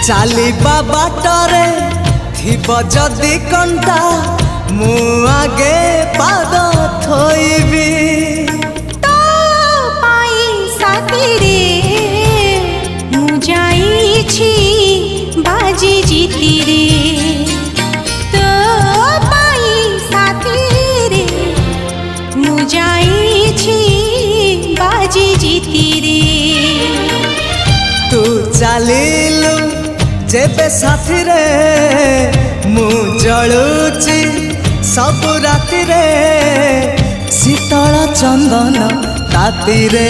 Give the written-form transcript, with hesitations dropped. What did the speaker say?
ଚାଲିବା ବାଟରେ ଥିବ ଯଦି କଣ୍ଟା ମୁଁ ଆଗେ ପାଦ ଥୋଇବି। ତୋ ପାଇଁ ସାଥିରେ ମୁଁ ଯାଇଛି ବାଜି ଜିତିରେ। ତୋ ପାଇଁ ସାଥିରେ ମୁଁ ଯାଇଛି ବାଜି ଜିତିରେ। ତୁ ଚାଲିଲୁ जेबे साथी रे मु जलुची सबु राति रे शीतल चंदन ताती रे।